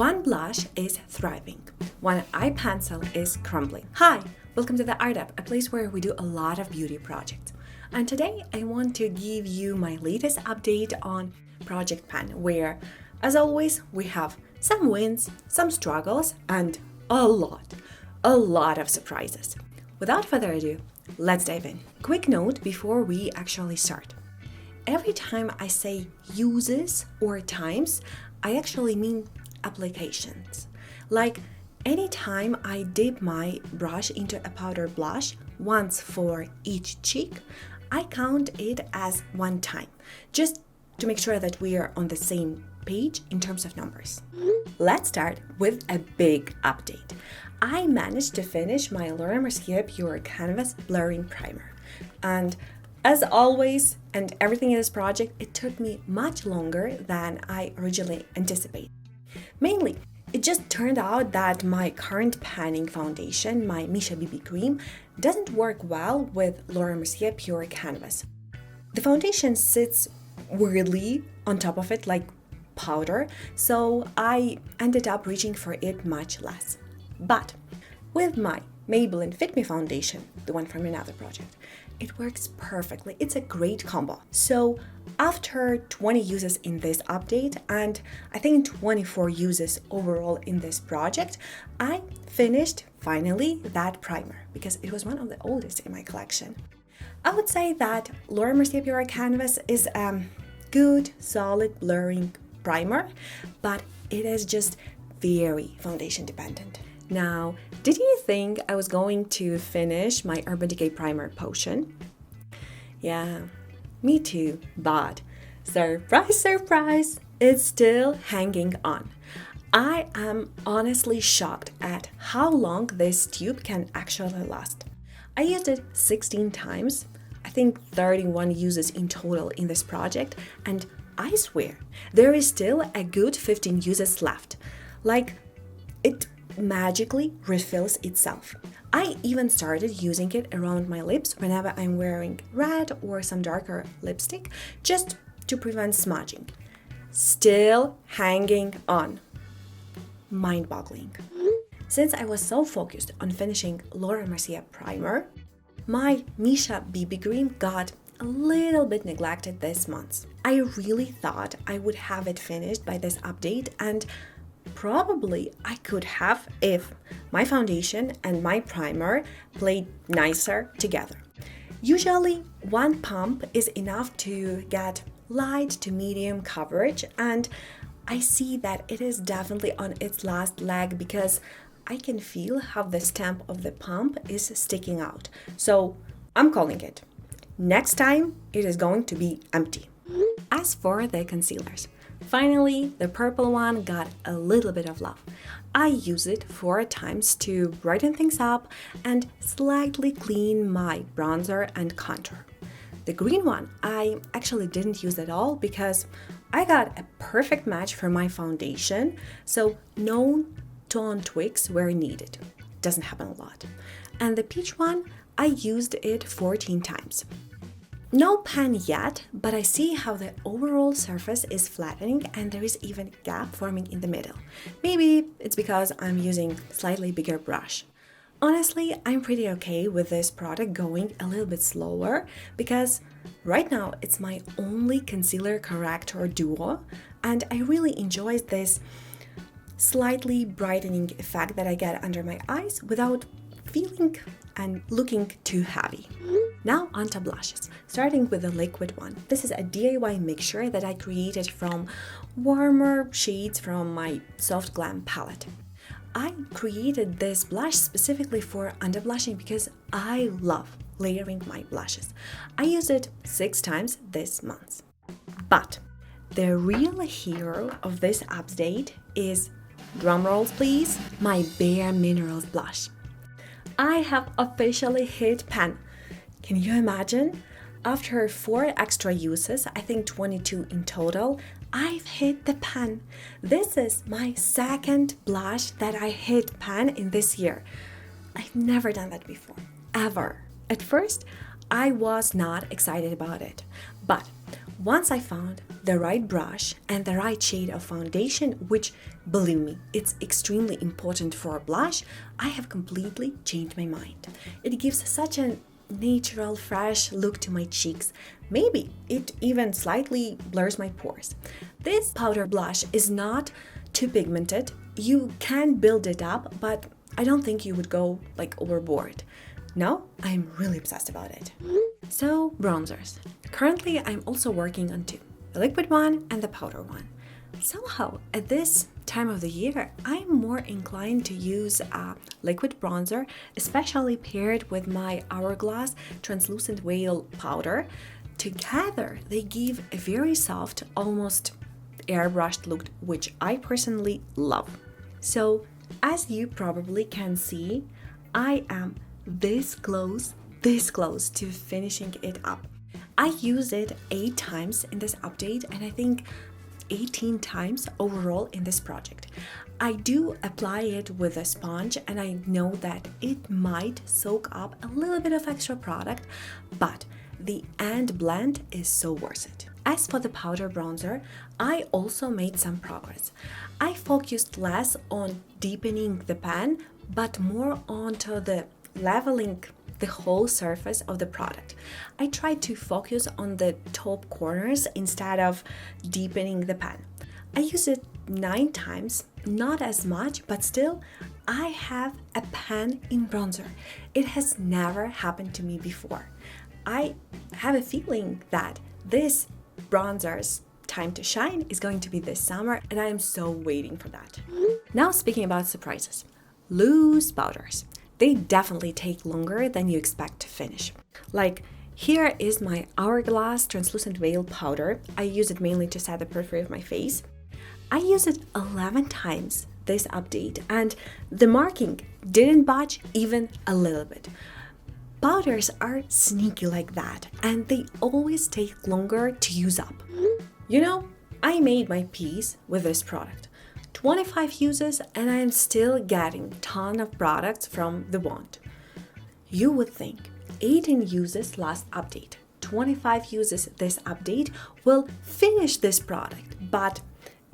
One blush is thriving, one eye pencil is crumbling. Hi, welcome to the Art App, a place where we do a lot of beauty projects. And today I want to give you my latest update on Project Pen, where, as always, we have some wins, some struggles, and a lot of surprises. Without further ado, let's dive in. Quick note before we actually start. Every time I say uses or times, I actually mean applications. Like anytime I dip my brush into a powder blush, once for each cheek, I count it as one time, just to make sure that we are on the same page in terms of numbers. Let's start with a big update. I managed to finish my Laura Mercier Pure Canvas Blurring Primer. And as always, and everything in this project, it took me much longer than I originally anticipated. Mainly, it just turned out that my current panning foundation, my Misha BB Cream, doesn't work well with Laura Mercier Pure Canvas. The foundation sits weirdly on top of it like powder, so I ended up reaching for it much less. But with my Maybelline Fit Me foundation, the one from another project, it works perfectly. It's a great combo. So after 20 uses in this update and I think 24 uses overall in this project, I finished finally that primer because it was one of the oldest in my collection. I would say that Laura Mercier Pure Canvas is a good, solid blurring primer, but it is just very foundation dependent. Now, did you think I was going to finish my Urban Decay Primer Potion? Yeah, me too, but surprise, surprise, it's still hanging on. I am honestly shocked at how long this tube can actually last. I used it 16 times, I think 31 uses in total in this project, and I swear, there is still a good 15 uses left. Like, it magically refills itself. I even started using it around my lips whenever I'm wearing red or some darker lipstick, just to prevent smudging. Still hanging on. Mind-boggling. Since I was so focused on finishing Laura Mercier primer, my Misha BB Cream got a little bit neglected this month. I really thought I would have it finished by this update, and probably I could have if my foundation and my primer played nicer together. Usually, one pump is enough to get light to medium coverage, and I see that it is definitely on its last leg because I can feel how the stem of the pump is sticking out. So I'm calling it. Next time, it is going to be empty. As for the concealers, finally, the purple one got a little bit of love. I use it 4 times to brighten things up and slightly clean my bronzer and contour. The green one I actually didn't use at all because I got a perfect match for my foundation, so no tone tweaks were needed. Doesn't happen a lot. And the peach one, I used it 14 times. No pen yet, but I see how the overall surface is flattening and there is even a gap forming in the middle. Maybe it's because I'm using slightly bigger brush. Honestly, I'm pretty okay with this product going a little bit slower because right now it's my only concealer corrector duo and I really enjoy this slightly brightening effect that I get under my eyes without feeling and looking too heavy. Now onto blushes, starting with the liquid one. This is a DIY mixture that I created from warmer shades from my Soft Glam palette. I created this blush specifically for under blushing because I love layering my blushes. I used it 6 times this month. But the real hero of this update is, drumrolls please, my Bare Minerals blush. I have officially hit pan. Can you imagine? After 4 extra uses, I think 22 in total, I've hit the pan. This is my second blush that I hit pan in this year. I've never done that before, ever. At first, I was not excited about it, but Once I found the right brush and the right shade of foundation, which, believe me, it's extremely important for a blush, I have completely changed my mind. It gives such a natural, fresh look to my cheeks. Maybe it even slightly blurs my pores. This powder blush is not too pigmented. You can build it up, but I don't think you would go overboard. No, I'm really obsessed about it. So, bronzers. Currently, I'm also working on two, the liquid one and the powder one. Somehow, at this time of the year, I'm more inclined to use a liquid bronzer, especially paired with my Hourglass translucent veil powder. Together, they give a very soft, almost airbrushed look, which I personally love. So, as you probably can see, I am this close to finishing it up. I used it 8 times in this update, and I think 18 times overall in this project. I do apply it with a sponge, and I know that it might soak up a little bit of extra product, but the end blend is so worth it. As for the powder bronzer, I also made some progress. I focused less on deepening the pan, but more onto the leveling the whole surface of the product. I tried to focus on the top corners instead of deepening the pan. I used it 9 times, not as much, but still, I have a pan in bronzer. It has never happened to me before. I have a feeling that this bronzer's time to shine is going to be this summer, and I am so waiting for that. Now, speaking about surprises, loose powders. They definitely take longer than you expect to finish. Like, here is my Hourglass translucent veil powder. I use it mainly to set the periphery of my face. I used it 11 times this update, and the marking didn't budge even a little bit. Powders are sneaky like that, and they always take longer to use up. You know, I made my peace with this product. 25 uses, and I'm still getting a ton of products from the wand. You would think 18 uses last update, 25 uses this update will finish this product, but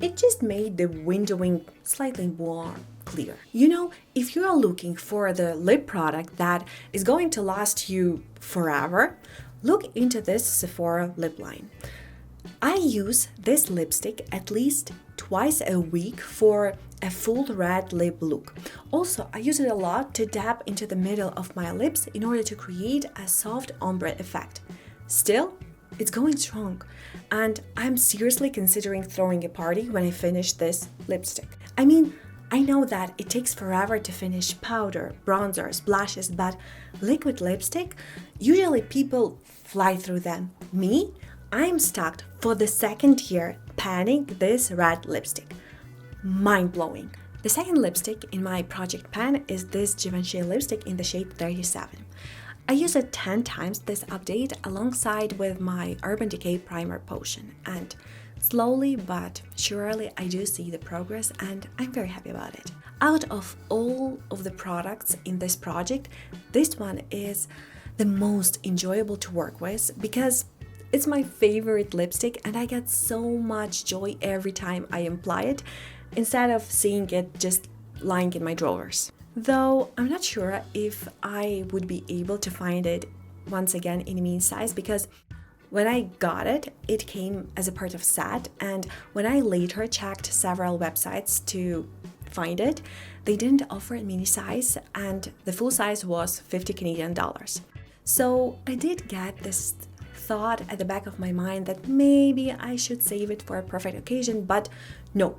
it just made the windowing slightly more clear. You know, if you are looking for the lip product that is going to last you forever, look into this Sephora lip line. I use this lipstick at least twice a week for a full red lip look. Also, I use it a lot to dab into the middle of my lips in order to create a soft ombre effect. Still, it's going strong, and I'm seriously considering throwing a party when I finish this lipstick. I mean, I know that it takes forever to finish powder, bronzers, blushes, but liquid lipstick, usually people fly through them. Me? I'm stuck for the second year panning this red lipstick. Mind-blowing. The second lipstick in my project pan is this Givenchy lipstick in the shade 37. I used it 10 times this update alongside with my Urban Decay Primer Potion, and slowly but surely I do see the progress, and I'm very happy about it. Out of all of the products in this project, this one is the most enjoyable to work with because it's my favorite lipstick, and I get so much joy every time I apply it instead of seeing it just lying in my drawers. Though I'm not sure if I would be able to find it once again in a mini size, because when I got it, it came as a part of set, and when I later checked several websites to find it, they didn't offer a mini size, and the full size was 50 Canadian dollars. So I did get this thought at the back of my mind that maybe I should save it for a perfect occasion, but no.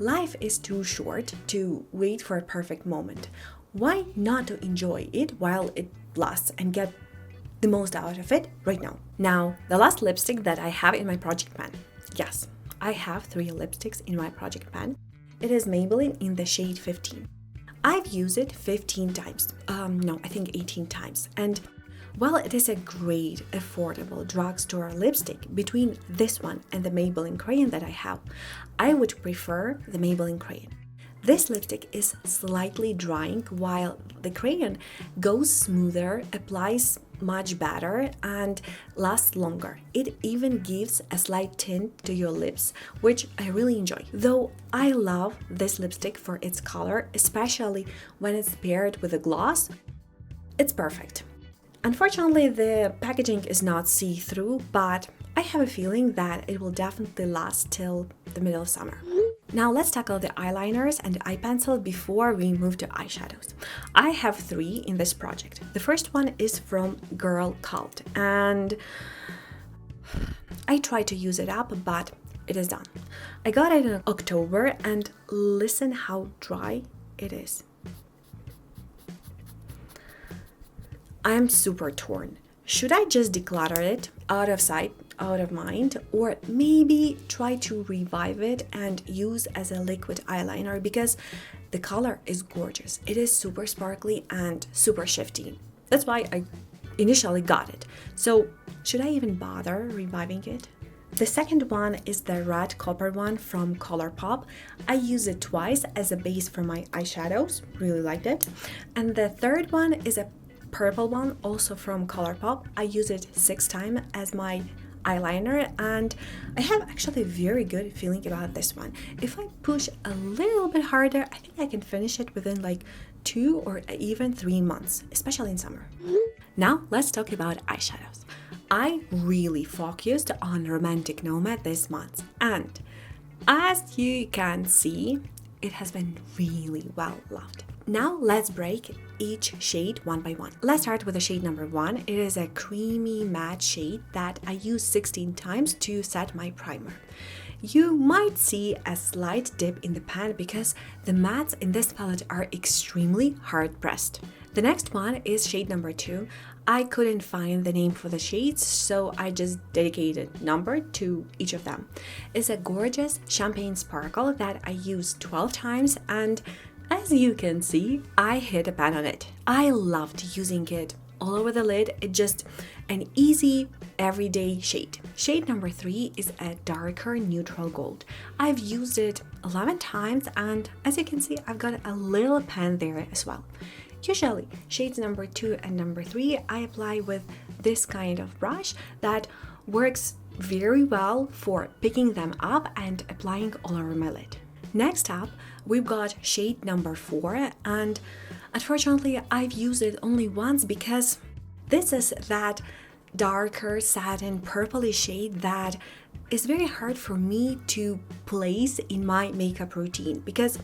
Life is too short to wait for a perfect moment. Why not to enjoy it while it lasts and get the most out of it right now? Now, the last lipstick that I have in my project pan. Yes, I have 3 lipsticks in my project pan. It is Maybelline in the shade 15. I've used it 15 times. I think 18 times. And while it is a great, affordable drugstore lipstick, between this one and the Maybelline crayon that I have, I would prefer the Maybelline crayon. This lipstick is slightly drying while the crayon goes smoother, applies much better and lasts longer. It even gives a slight tint to your lips, which I really enjoy. Though I love this lipstick for its color, especially when it's paired with a gloss, it's perfect. Unfortunately, the packaging is not see-through, but I have a feeling that it will definitely last till the middle of summer. Now let's tackle the eyeliners and eye pencil before we move to eyeshadows. I have 3 in this project. The first one is from Girl Cult, and I tried to use it up, but it is done. I got it in October, and listen how dry it is. I'm super torn. Should I just declutter it out of sight, out of mind, or maybe try to revive it and use as a liquid eyeliner, because the color is gorgeous. It is super sparkly and super shifty. That's why I initially got it. So should I even bother reviving it? The second one is the red copper one from ColourPop. I use it twice as a base for my eyeshadows. Really liked it. And the third one is a purple one, also from ColourPop. I use it 6 times as my eyeliner, and I have actually a very good feeling about this one. If I push a little bit harder, I think I can finish it within like 2 or even 3 months, especially in summer. Now let's talk about eyeshadows. I really focused on Romantic Nomad this month, and as you can see, it has been really well loved. Now let's break each shade one by one. Let's start with the shade number 1. It is a creamy matte shade that I use 16 times to set my primer. You might see a slight dip in the pan because the mattes in this palette are extremely hard pressed. The next one is shade number 2. I couldn't find the name for the shades, so I just dedicated number to each of them. It's a gorgeous champagne sparkle that I used 12 times, and as you can see, I hit a pan on it. I loved using it all over the lid. It's just an easy, everyday shade. Shade number 3 is a darker neutral gold. I've used it 11 times, and as you can see, I've got a little pan there as well. Usually, shades number 2 and number 3, I apply with this kind of brush that works very well for picking them up and applying all over my lid. Next up, we've got shade number 4, and unfortunately I've used it only once because this is that darker satin purpley shade that is very hard for me to place in my makeup routine because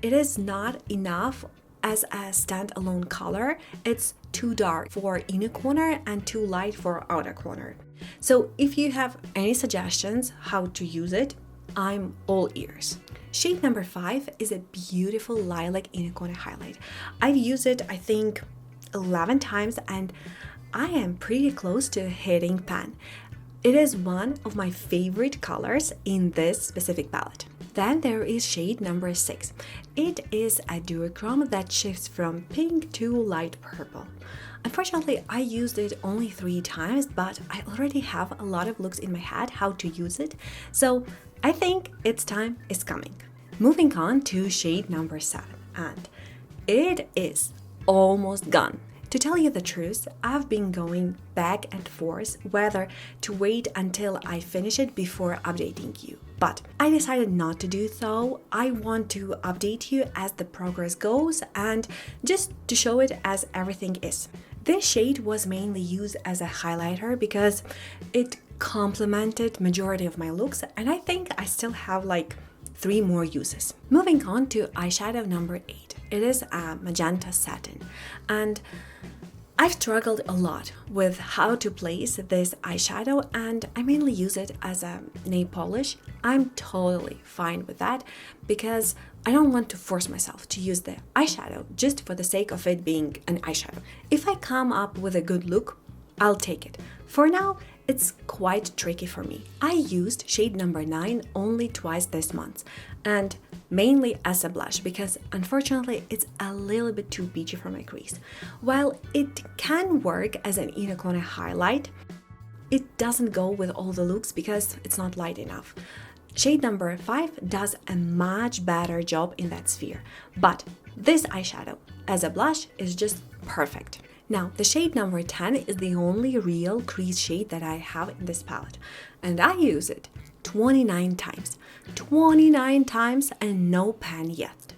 it is not enough as a standalone color. It's too dark for inner corner and too light for outer corner. So if you have any suggestions how to use it, I'm all ears. Shade number 5 is a beautiful lilac inner corner highlight. I've used it, I think, 11 times, and I am pretty close to hitting pan. It is one of my favorite colors in this specific palette. Then there is shade number 6. It is a duochrome that shifts from pink to light purple. Unfortunately, I used it only 3 times, but I already have a lot of looks in my head how to use it, so I think its time is coming. Moving on to shade number 7, and it is almost gone. To tell you the truth, I've been going back and forth whether to wait until I finish it before updating you. But I decided not to do so. I want to update you as the progress goes and just to show it as everything is. This shade was mainly used as a highlighter because it complemented majority of my looks, and I think I still have like 3 more uses. Moving on to eyeshadow number 8. It is a magenta satin, and I've struggled a lot with how to place this eyeshadow, and I mainly use it as a nail polish. I'm totally fine with that because I don't want to force myself to use the eyeshadow just for the sake of it being an eyeshadow. If I come up with a good look, I'll take it. For now, it's quite tricky for me. I used shade number 9 only twice this month, and mainly as a blush because unfortunately it's a little bit too peachy for my crease. While it can work as an inner corner highlight, it doesn't go with all the looks because it's not light enough. Shade number 5 does a much better job in that sphere, but this eyeshadow as a blush is just perfect. Now, the shade number 10 is the only real crease shade that I have in this palette, and I use it 29 times. 29 times and no pan yet.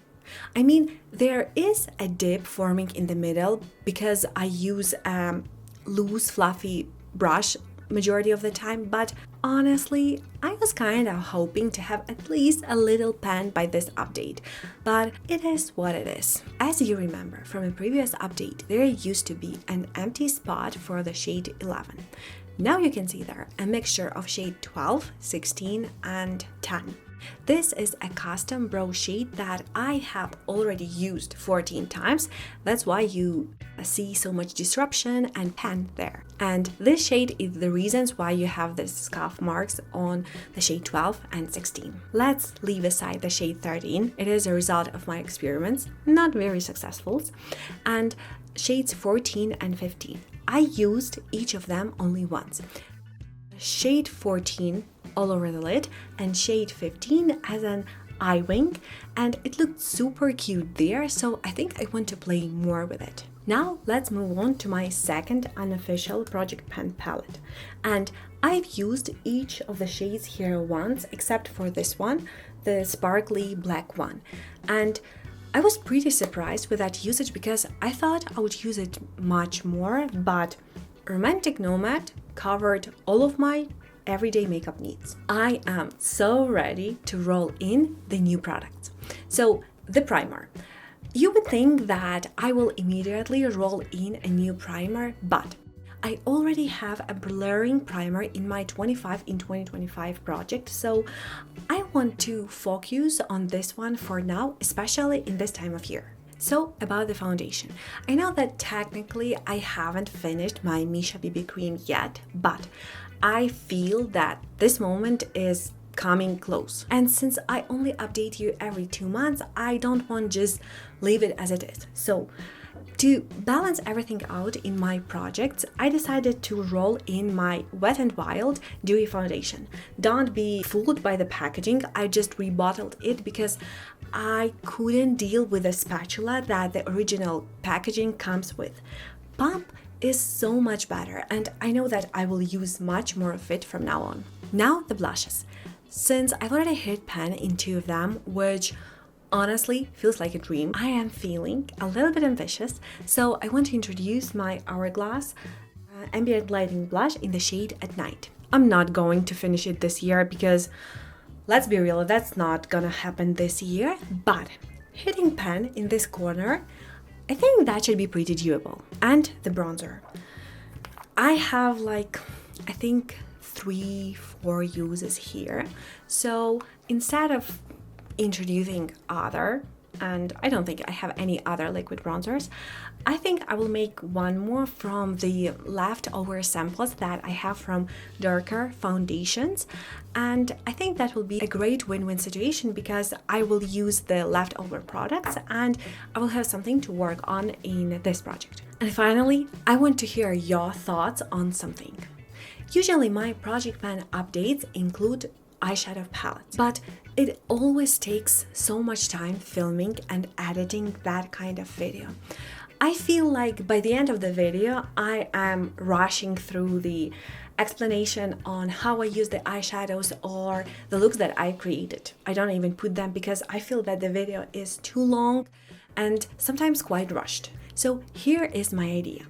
I mean, there is a dip forming in the middle because I use a loose, fluffy brush majority of the time, but honestly, I was kind of hoping to have at least a little pan by this update, but it is what it is. As you remember from a previous update, there used to be an empty spot for the shade 11. Now you can see there a mixture of shade 12, 16, and 10. This is a custom brow shade that I have already used 14 times. That's why you see so much disruption and pan there. And this shade is the reasons why you have the scuff marks on the shade 12 and 16. Let's leave aside the shade 13. It is a result of my experiments, not very successful. And shades 14 and 15. I used each of them only once. Shade 14 all over the lid and shade 15 as an eye wing, and it looked super cute there, so I think I want to play more with it. Now let's move on to my second unofficial project pan palette, and I've used each of the shades here once except for this one, the sparkly black one, and I was pretty surprised with that usage because I thought I would use it much more, but Romantic Nomad covered all of my everyday makeup needs. I am so ready to roll in the new products. So the primer. You would think that I will immediately roll in a new primer, but I already have a blurring primer in my 25 in 2025 project, so I want to focus on this one for now, especially in this time of year. So about the foundation. I know that technically I haven't finished my Misha BB cream yet, but I feel that this moment is coming close. And since I only update you every 2 months, I don't want to just leave it as it is. So to balance everything out in my projects, I decided to roll in my Wet n Wild Dewy Foundation. Don't be fooled by the packaging, I just rebottled it because I couldn't deal with the spatula that the original packaging comes with. Pump is so much better, and I know that I will use much more of it from now on. Now the blushes. Since I've already hit pan in 2 of them, which honestly feels like a dream, I am feeling a little bit ambitious, so I want to introduce my Hourglass Ambient Lighting Blush in the shade At Night. I'm not going to finish it this year because, let's be real, that's not gonna happen this year, but hitting pan in this corner, I think that should be pretty doable. And the bronzer. I have I think 3-4 uses here, so instead of introducing other, and I don't think I have any other liquid bronzers, I think I will make one more from the leftover samples that I have from darker foundations, and I think that will be a great win-win situation because I will use the leftover products and I will have something to work on in this project. And finally, I want to hear your thoughts on something. Usually my project pan updates include eyeshadow palettes, but it always takes so much time filming and editing that kind of video. I feel like by the end of the video, I am rushing through the explanation on how I use the eyeshadows or the looks that I created. I don't even put them because I feel that the video is too long and sometimes quite rushed. So here is my idea.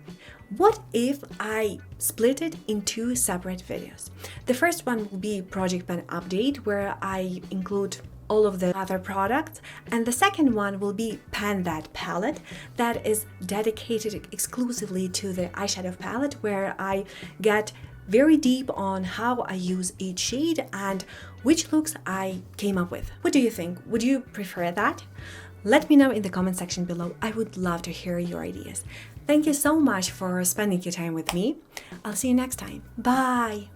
What if I split it in 2 separate videos? The first one will be project pan update, where I include all of the other products, and the second one will be pan that palette that is dedicated exclusively to the eyeshadow palette, where I get very deep on how I use each shade and which looks I came up with. What do you think? Would you prefer that? Let me know in the comment section below. I would love to hear your ideas. Thank you so much for spending your time with me. I'll see you next time. Bye!